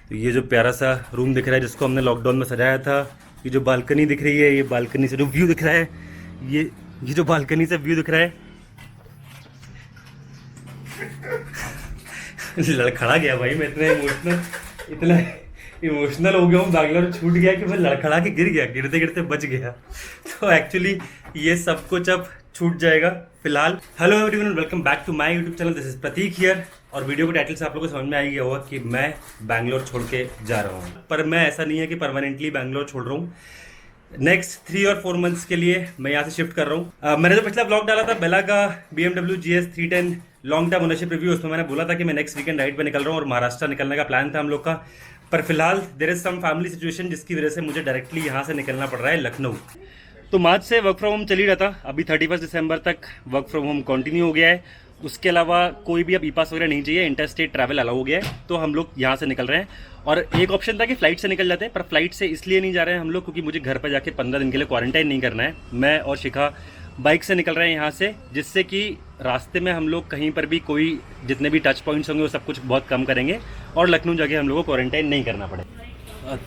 तो ये जो प्यारा सा रूम दिख रहा है जिसको हमने लॉकडाउन में सजाया था, ये जो बालकनी दिख रही है, ये बालकनी से जो व्यू दिख रहा है, ये जो बालकनी से व्यू दिख रहा है लड़खड़ा गया भाई मैं, इतना इमोशनल हो गया हूँ। बैंगलोर छूट गया कि मैं लड़खड़ा के गिर गया, गिरते गिरते बच गया। तो एक्चुअली ये सब कुछ अब छूट जाएगा फिलहाल। Hello everyone, welcome back to my YouTube channel, this is Prateek here. और वीडियो के टाइटल से आप लोगों को समझ में आ गया होगा कि मैं बैंगलोर छोड़ के जा रहा हूँ। पर मैं ऐसा नहीं है कि परमानेंटली बैंगलोर छोड़ रहा हूँ। नेक्स्ट 3 और 4 मंथ्स के लिए मैं यहाँ से शिफ्ट कर रहा हूँ। मैंने जो पिछला ब्लॉग डाला था बेला का BMW GS 310 long term ownership review, उसमें मैंने बोला था कि मैं नेक्स्ट वीकेंड राइड पे निकल रहा हूँ और महाराष्ट्र निकलने का प्लान था हम लोग का। पर फिलहाल there is some family situation जिसकी वजह से मुझे डायरेक्टली यहाँ से निकलना पड़ रहा है लखनऊ। तो मार्च से वर्क फ्रॉम होम चल ही रहा था, अभी 31 दिसंबर तक वर्क फ्रॉम होम कंटिन्यू हो गया है। उसके अलावा कोई भी अब ई पास वगैरह नहीं चाहिए, इंटरस्टेट ट्रैवल अलाउ हो गया है, तो हम लोग यहाँ से निकल रहे हैं। और एक ऑप्शन था कि फ्लाइट से निकल जाते हैं, पर फ्लाइट से इसलिए नहीं जा रहे हैं हम लोग क्योंकि मुझे घर पर जाके 15 दिन के लिए क्वारंटाइन नहीं करना है। मैं और शिखा बाइक से निकल रहे हैं यहाँ से, जिससे कि रास्ते में हम लोग कहीं पर भी कोई जितने भी टच पॉइंट्स होंगे वो सब कुछ बहुत कम करेंगे और लखनऊ जाके हम लोग को क्वारंटाइन नहीं करना पड़े।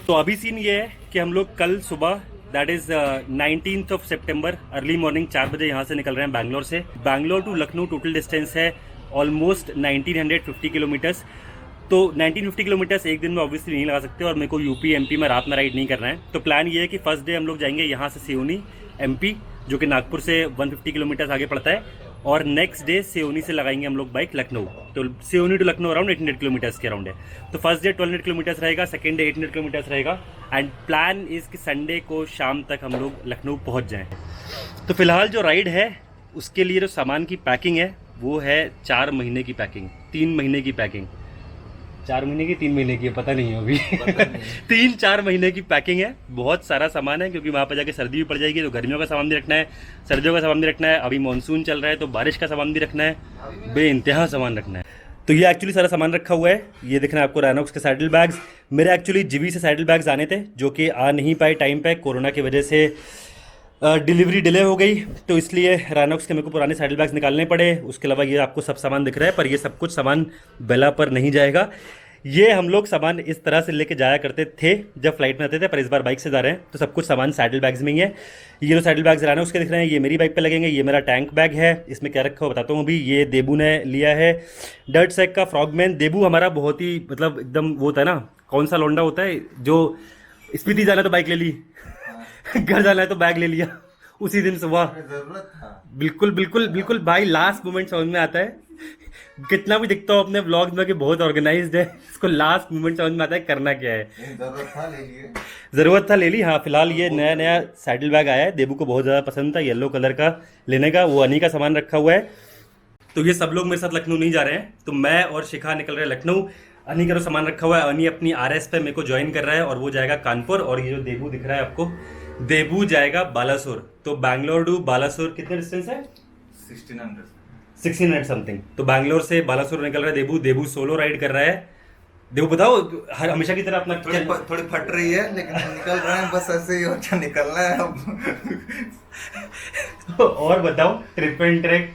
तो अभी सीन ये है कि हम लोग कल सुबह that is 19th of September early morning 4 बजे यहाँ से निकल रहे हैं बैंगलोर से। Bangalore to Lucknow total distance है ऑलमोस्ट 1950 किलोमीटर्स। तो 1950 किलोमीटर्स एक दिन में ऑब्वियसली नहीं लगा सकते और मेरे को यूपी MP में रात में राइड नहीं करना है। तो प्लान ये है कि फर्स्ट डे हम लोग जाएंगे यहाँ से सियोनी MP, जो कि नागपुर से 150 किलोमीटर्स आगे पड़ता है, और नेक्स्ट डे सियोनी से लगाएंगे हम लोग बाइक लखनऊ। तो Seoni to Lucknow around 800 kilometers के अराउंड है। तो फर्स्ट डे 1200 किलोमीटर्स रहेगा, सेकेंड डे 800 किलोमीटर्स रहेगा, एंड प्लान इज कि संडे को शाम तक हम लोग लखनऊ पहुंच जाएं। तो फिलहाल जो राइड है उसके लिए जो सामान की पैकिंग है वो है 4 महीने की पैकिंग, 3 महीने की पैकिंग, 4 महीने की 3 महीने की पता नहीं है अभी 3-4 महीने की पैकिंग है। बहुत सारा सामान है क्योंकि वहाँ पर जाके सर्दी भी पड़ जाएगी, तो गर्मियों का सामान भी रखना है, सर्दियों का सामान भी रखना है, अभी मानसून चल रहा है तो बारिश का सामान भी रखना है, बेइंतहा सामान रखना है। तो ये एक्चुअली सारा सामान रखा हुआ है। ये दिख रहा है आपको राइनॉक्स के सैडल बैग्स। मेरे एक्चुअली जीवी से सैडल बैग्स आने थे जो कि आ नहीं पाए टाइम पे, कोरोना की वजह से डिलीवरी डिले हो गई, तो इसलिए राइनॉक्स के मेरे को पुराने सैडल बैग्स निकालने पड़े। उसके अलावा ये आपको सब सामान दिख रहा है, पर ये सब कुछ सामान बेला पर नहीं जाएगा। ये हम लोग सामान इस तरह से लेके जाया करते थे जब फ्लाइट में आते थे, पर इस बार बाइक से जा रहे हैं तो सब कुछ सामान सैडल बैग्स में ही है। ये जो सैडल बैग्स रहना उसके दिख रहे हैं, ये मेरी बाइक पे लगेंगे। ये मेरा टैंक बैग है, इसमें क्या रखा हो बताता हूँ अभी। ये देबू ने लिया है डर्ट सैक का फ्रॉगमैन। देबू हमारा बहुत ही मतलब एकदम वो होता है ना, कौन सा लौंडा होता है जो स्पीति जाना तो बाइक ले ली घर जाना है तो बैग ले लिया उसी दिन सुबह। बिल्कुल बिल्कुल बिल्कुल भाई, लास्ट मोमेंट समझ में आता है। कितना भी दिखता हो अपने व्लॉग्स में कि बहुत ऑर्गेनाइज्ड है, इसको लास्ट मोमेंट समझ में आता है करना क्या है। जरूरत था ले ली। हाँ फिलहाल ये नया नया सैडल बैग आया है, देबू को बहुत ज़्यादा पसंद था येलो कलर का लेने का, वो अनी का सामान रखा हुआ है। तो ये सब लोग मेरे साथ लखनऊ नहीं जा रहे हैं, तो मैं और शिखा निकल रहे हैं लखनऊ। अनी का जो सामान रखा हुआ है, अनी अपनी RS पे मेरे को ज्वाइन कर रहा है और वो जाएगा कानपुर। और ये जो देबू दिख रहा है आपको, देबू जाएगा बालासुर। तो बैंगलोर टू बालासुर कितना डिस्टेंस है? 1600 समथिंग। तो बैंगलोर से बालासुर निकल रहा है देबू। देबू सोलो राइड कर रहा है। देबू बताओ, हर हमेशा की तरह अपना थोड़ी फट रही है लेकिन निकल रहे हैं बस ऐसे ही, और क्या निकलना है अब और बताओ ट्रिप एंड ट्रैक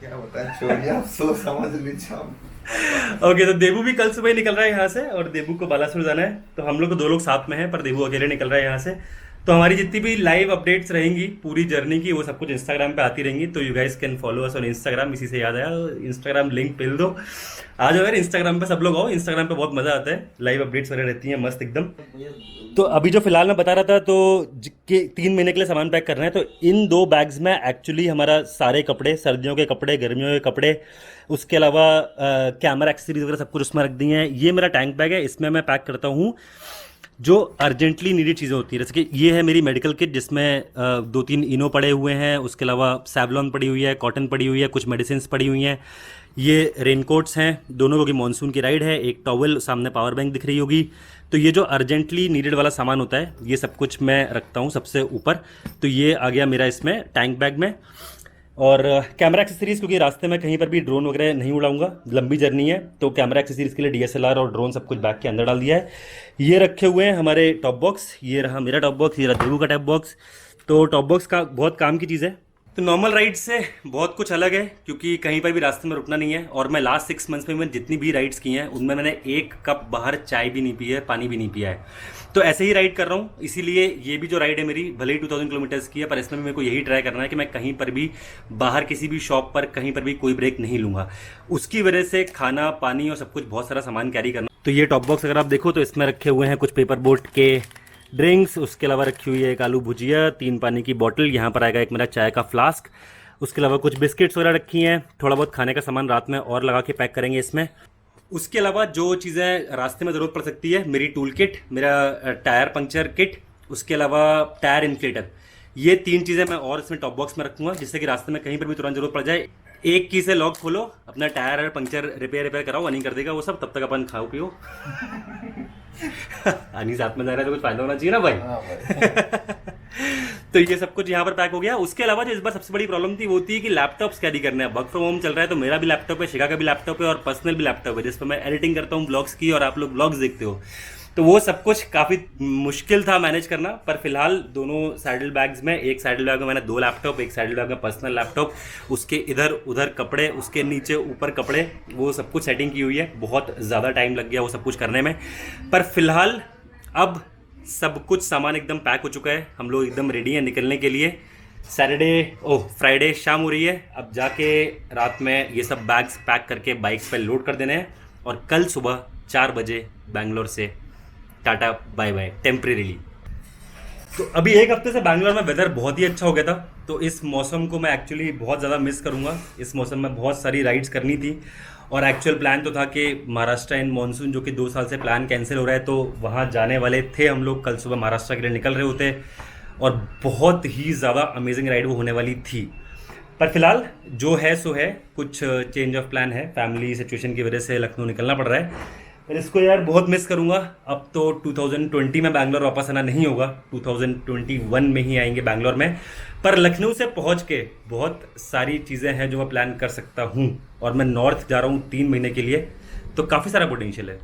क्या बताएं, छोड़िए आप सोच समझ लीजिए। ओके तो देबू भी कल सुबह ही निकल रहा है यहाँ से, और देबू को बालासुर जाना है। तो हम लोग तो 2 लोग साथ में हैं, पर देबू अकेले निकल रहा है यहाँ से। तो हमारी जितनी भी लाइव अपडेट्स रहेंगी पूरी जर्नी की, वो सब कुछ इंस्टाग्राम पे आती रहेंगी। तो you guys can follow us on Instagram. इसी से याद आया, इंस्टाग्राम लिंक पेल दो, आ जाओ यार इंस्टाग्राम पे सब लोग आओ। इंस्टाग्राम पे बहुत मजा आता है, लाइव अपडेट्स वगैरह रहती हैं मस्त एकदम। तो अभी जो फिलहाल मैं बता रहा था, तो 3 महीने के लिए सामान पैक करना है। तो इन 2 बैग्स में एक्चुअली हमारा सारे कपड़े, सर्दियों के कपड़े, गर्मियों के कपड़े, उसके अलावा कैमरा एक्सेसरीज वगैरह सब कुछ उसमें रख दी हैं। ये मेरा टैंक बैग है, इसमें मैं पैक करता हूँ जो अर्जेंटली नीडेड चीज़ें होती है। जैसे कि ये है मेरी मेडिकल किट जिसमें 2-3 इनो पड़े हुए हैं, उसके अलावा सैवलॉन पड़ी हुई है, कॉटन पड़ी हुई है, कुछ मेडिसिन पड़ी हुई हैं। ये रेनकोट्स हैं दोनों, क्योंकि मानसून की राइड है। एक टॉवल, सामने पावर बैंक दिख रही होगी। तो ये जो अर्जेंटली नीडेड वाला सामान होता है ये सब कुछ मैं रखता हूँ सबसे ऊपर। तो ये आ गया मेरा इसमें टैंक बैग में। और कैमरा एक्सेसरीज़, क्योंकि रास्ते में कहीं पर भी ड्रोन वगैरह नहीं उड़ाऊंगा, लंबी जर्नी है, तो कैमरा एक्सेसरीज़ के लिए DSLR और ड्रोन सब कुछ बैग के अंदर डाल दिया है। ये रखे हुए हैं हमारे टॉप बॉक्स। ये रहा मेरा टॉप बॉक्स, ये रहा देबू का टॉप बॉक्स। तो टॉप बॉक्स का बहुत काम की चीज़ है तो नॉर्मल राइड से बहुत कुछ अलग है क्योंकि कहीं पर भी रास्ते में रुकना नहीं है। और मैं लास्ट 6 मंथ्स में मैंने जितनी भी राइड्स की हैं उनमें मैंने 1 कप बाहर चाय भी नहीं पी है, पानी भी नहीं पिया है। तो ऐसे ही राइड कर रहा हूँ, इसीलिए ये भी जो राइड है मेरी भले ही 2000 किलोमीटर्स की है, पर इसमें मेरे को यही ट्राई करना है कि मैं कहीं पर भी बाहर किसी भी शॉप पर कहीं पर भी कोई ब्रेक नहीं लूँगा। उसकी वजह से खाना पानी और सब कुछ बहुत सारा सामान कैरी करना। तो ये टॉप बॉक्स अगर आप देखो तो इसमें रखे हुए हैं कुछ पेपर बोट के ड्रिंक्स, उसके अलावा रखी हुई है एक आलू भुजिया, 3 पानी की बॉटल, यहाँ पर आएगा एक मेरा चाय का फ्लास्क, उसके अलावा कुछ बिस्किट्स वगैरह रखी हैं, थोड़ा बहुत खाने का सामान रात में और लगा के पैक करेंगे इसमें। उसके अलावा जो चीज़ें रास्ते में ज़रूरत पड़ सकती है, मेरी टूल किट, मेरा टायर पंक्चर किट, उसके अलावा टायर इन्फ्लेटर, ये 3 चीज़ें मैं और इसमें टॉप बॉक्स में रखूँगा जिससे कि रास्ते में कहीं पर भी तुरंत जरूरत पड़ जाए। एक की से लॉक खोलो, अपना टायर पंक्चर रिपेयर कराओ, अनी कर देगा वो सब, तब तक अपन खाओ पियो। अनी साथ में जा रहा है तो कुछ फायदा होना चाहिए ना भाई। तो ये सब कुछ यहाँ पर पैक हो गया। उसके अलावा जो इस बार सबसे बड़ी प्रॉब्लम थी वो थी कि लैपटॉप्स कैरी करने हैं। वर्क फ्रॉम होम चल रहा है तो मेरा भी लैपटॉप है, शिखा का भी लैपटॉप है और पर्सनल भी लैपटॉप है जिस पर मैं एडिटिंग करता हूँ ब्लॉग्स की, और आप लोग ब्लॉग्स देखते हो। तो वो सब कुछ काफ़ी मुश्किल था मैनेज करना। पर फिलहाल दोनों सैडल बैग्स में, एक सैडल बैग में मैंने 2 लैपटॉप, एक सैडल बैग में पर्सनल लैपटॉप, उसके इधर उधर कपड़े, उसके नीचे ऊपर कपड़े, वो सब कुछ सेटिंग की हुई है। बहुत ज़्यादा टाइम लग गया वो सब कुछ करने में, पर फिलहाल अब सब कुछ सामान एकदम पैक हो चुका है। हम लोग एकदम रेडी हैं निकलने के लिए। फ्राइडे शाम हो रही है, अब जाके रात में ये सब बैग्स पैक करके बाइक्स पर लोड कर देने हैं और कल सुबह 4 बजे बैंगलोर से टाटा बाय बाय टेम्परेरीली। तो अभी 1 हफ्ते से बैंगलोर में वेदर बहुत ही अच्छा हो गया था, तो इस मौसम को मैं एक्चुअली बहुत ज़्यादा मिस करूँगा। इस मौसम में बहुत सारी राइड्स करनी थी और एक्चुअल प्लान तो था कि महाराष्ट्र इन मानसून, जो कि 2 साल से प्लान कैंसिल हो रहा है, तो वहाँ जाने वाले थे हम लोग। कल सुबह महाराष्ट्र के लिए निकल रहे होते और बहुत ही ज़्यादा अमेजिंग राइड वो होने वाली थी। पर फिलहाल जो है सो है, कुछ चेंज ऑफ प्लान है, फैमिली सिचुएशन की वजह से लखनऊ निकलना पड़ रहा है। मैं इसको यार बहुत मिस करूँगा। अब तो 2020 में बैंगलोर वापस आना नहीं होगा, 2021 में ही आएंगे बैंगलोर में। पर लखनऊ से पहुँच के बहुत सारी चीज़ें हैं जो मैं प्लान कर सकता हूँ, और मैं नॉर्थ जा रहा हूँ 3 महीने के लिए, तो काफ़ी सारा पोटेंशियल है।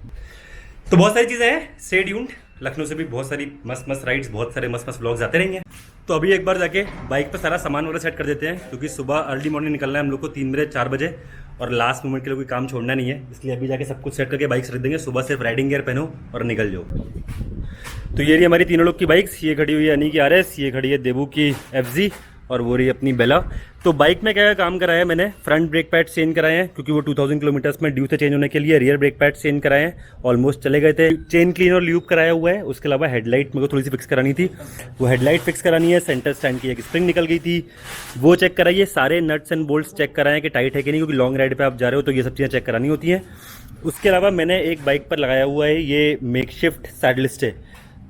तो बहुत सारी चीज़ें हैं, स्टे ट्यून्ड। लखनऊ से भी बहुत सारी मस्त मस्त राइड्स, बहुत सारे मस्त मस्त व्लॉग्स आते रहेंगे। तो अभी एक बार जाके बाइक पर सारा सामान वगैरह सेट कर देते हैं क्योंकि सुबह अर्ली मॉर्निंग निकलना है हम लोग को 3 बजे 4 बजे, और लास्ट मोमेंट के लिए कोई काम छोड़ना नहीं है। इसलिए अभी जाके सब कुछ सेट करके बाइक्स रख देंगे। सुबह सिर्फ राइडिंग गियर पहनो और निकल जाओ। तो ये रही हमारी तीनों लोग की बाइक्स। ये खड़ी हुई है अनी की RS, ये खड़ी है देबू की FZ, और वो रही अपनी बेला। तो बाइक में क्या काम कराया है मैंने, फ्रंट ब्रेक पैड चेंज कराए हैं क्योंकि वो 2000 किलोमीटर्स में ड्यू से चेंज होने के लिए। रियर ब्रेक पैड चेंज कराए हैं, ऑलमोस्ट चले गए थे। चेन क्लीन और ल्यूब कराया हुआ है। उसके अलावा हेडलाइट मेरे को थोड़ी सी फिक्स करानी थी, वो हेडलाइट फिक्स करानी है। सेंटर स्टैंड की एक स्प्रिंग निकल गई थी, वो चेक कराइए। सारे नट्स एंड बोल्ट्स चेक कराएं कि टाइट है कि नहीं, क्योंकि लॉन्ग राइड पर आप जा रहे हो तो ये सब चीज़ें चेक करानी होती हैं। उसके अलावा मैंने एक बाइक पर लगाया हुआ है ये मेकशिफ्ट सैडल स्टे।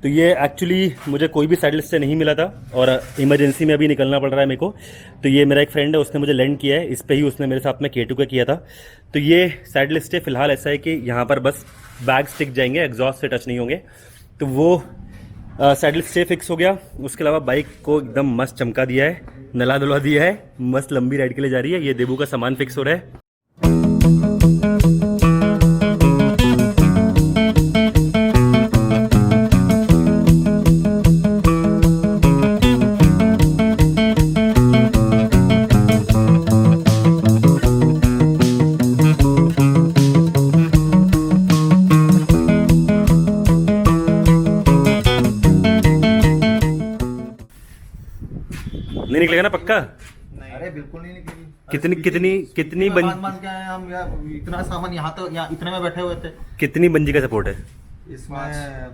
तो ये एक्चुअली मुझे कोई भी सैडल स्टे नहीं मिला था और इमरजेंसी में अभी निकलना पड़ रहा है मेरे को। तो ये मेरा एक फ्रेंड है, उसने मुझे लेंड किया है। इस पे ही उसने मेरे साथ में K2 का किया था। तो ये सैडल स्टे फिलहाल ऐसा है कि यहाँ पर बस बैग स्टिक जाएंगे, एग्जॉस्ट से टच नहीं होंगे। तो वो सैडल स्टे फिक्स हो गया। उसके अलावा बाइक को एकदम मस्त चमका दिया है, नला धुला दिया है, मस्त लंबी राइड के लिए जा रही है। ये देबू का सामान फिक्स हो रहा है। नहीं निकलेगा ना पक्का? अरे बिल्कुल नहीं निकलेगी। कितनी मान के आए हम यार, इतना सामान यहाँ तो यहाँ इतने में बैठे हुए थे। कितनी बंजी का सपोर्ट है इसमें?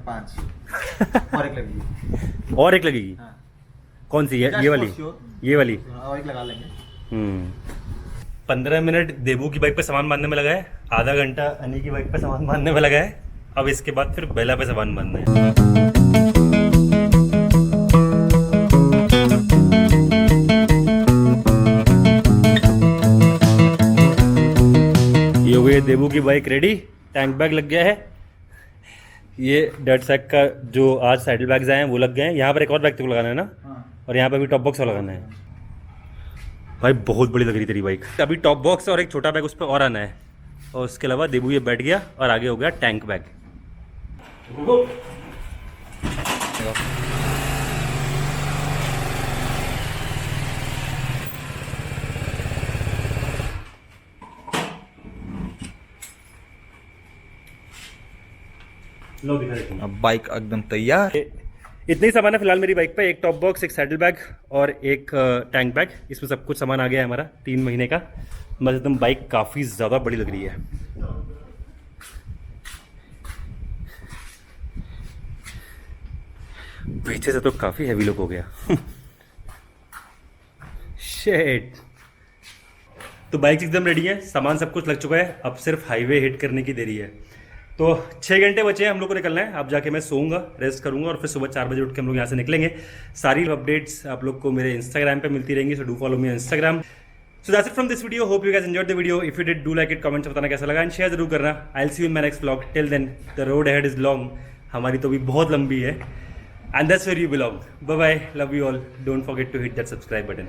5 और एक लगेगी। और एक लगेगी? हाँ। कौन सी है? ये वाली? ये वाली और एक लगा लेंगे। 15 मिनट देबू की बाइक पे सामान बांधने में लगा है, आधा घंटा अनी की बाइक पे सामान बांधने में लगा है। अब इसके बाद फिर बेला पे सामान बांधना है। ये हो गई देबू की बाइक रेडी, टैंक बैग लग गया है। ये डर्ट सैक का जो आज सैडल बैग्स आए हैं वो लग गए हैं। यहाँ पर एक और बैग तो लगाना है ना? हाँ। और यहाँ पर भी टॉप बॉक्स लगाना है। भाई बहुत बड़ी लग रही तेरी बाइक। अभी टॉप बॉक्स और एक छोटा बैग उस पर और आना है, और उसके अलावा देबू ये बैठ गया और आगे हो गया टैंक बैग। लो दिखा देता हूँ। अब बाइक एकदम तैयार। इतने ही सामान है फिलहाल मेरी बाइक पे, एक टॉप बॉक्स, एक सैडल बैग और एक टैंक बैग। इसमें सब कुछ सामान आ गया है हमारा 3 महीने का। बस एकदम बाइक काफ़ी ज़्यादा बड़ी लग रही है। पीछे से तो काफ़ी हैवी लुक हो गया। शेट। तो बाइक एकदम रेडी है, सामान सब कुछ लग चुका है, अब सिर्फ हाईवे हिट करने की देरी है। तो 6 घंटे बचे हैं हम लोग को निकलना है। अब जाके मैं सोऊंगा, रेस्ट करूंगा और फिर सुबह 4 बजे उठ के हम लोग यहाँ से निकलेंगे। सारी अपडेट्स आप लोग को मेरे इंस्टाग्राम पे मिलती रहेंगी, so do follow me Instagram. So that's it from this video, hope you guys enjoyed the video. If you did, do like it, comments में बताना कैसा लगा एंड शेयर जरूर करना। I will see you in my next vlog. Till then the road ahead is long, हमारी तो भी बहुत लंबी है, and that's where you belong. Bye bye, love you all, don't forget to hit that subscribe button.